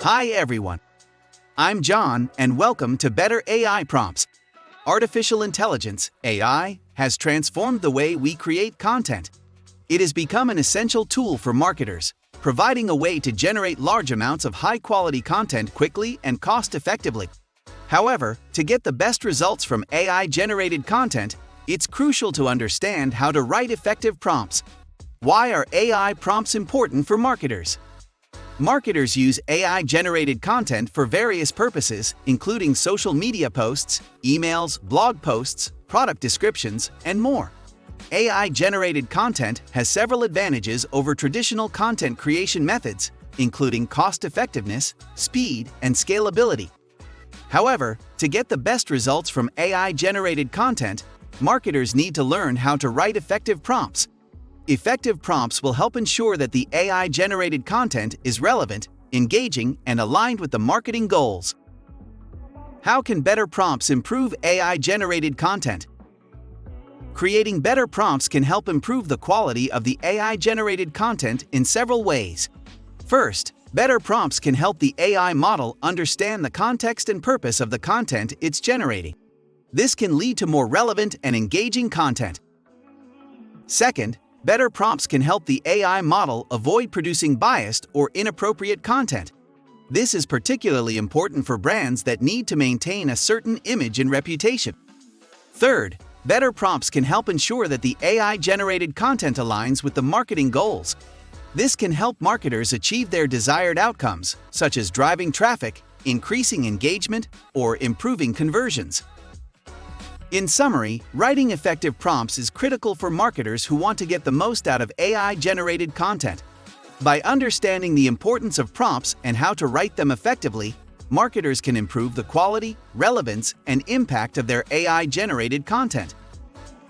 Hi everyone, I'm John and welcome to Better AI Prompts. Artificial intelligence, AI, has transformed the way we create content. It has become an essential tool for marketers, providing a way to generate large amounts of high-quality content quickly and cost-effectively. However, to get the best results from AI-generated content, it's crucial to understand how to write effective prompts. Why are AI prompts important for marketers? Marketers use AI-generated content for various purposes, including social media posts, emails, blog posts, product descriptions, and more. AI-generated content has several advantages over traditional content creation methods, including cost-effectiveness, speed, and scalability. However, to get the best results from AI-generated content, marketers need to learn how to write effective prompts. Effective prompts will help ensure that the AI-generated content is relevant, engaging, and aligned with the marketing goals. How can better prompts improve AI-generated content? Creating better prompts can help improve the quality of the AI-generated content in several ways. First, better prompts can help the AI model understand the context and purpose of the content it's generating. This can lead to more relevant and engaging content. Second, better prompts can help the AI model avoid producing biased or inappropriate content. This is particularly important for brands that need to maintain a certain image and reputation. Third, better prompts can help ensure that the AI-generated content aligns with the marketing goals. This can help marketers achieve their desired outcomes, such as driving traffic, increasing engagement, or improving conversions. In summary, writing effective prompts is critical for marketers who want to get the most out of AI-generated content. By understanding the importance of prompts and how to write them effectively, marketers can improve the quality, relevance, and impact of their AI-generated content.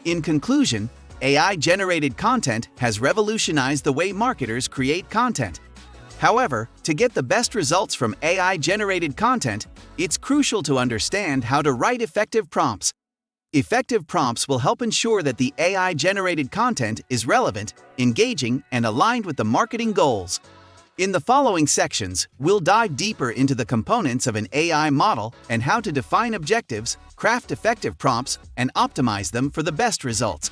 In conclusion, AI-generated content has revolutionized the way marketers create content. However, to get the best results from AI-generated content, it's crucial to understand how to write effective prompts. Effective prompts will help ensure that the AI-generated content is relevant, engaging, and aligned with the marketing goals. In the following sections, we'll dive deeper into the components of an AI model and how to define objectives, craft effective prompts, and optimize them for the best results.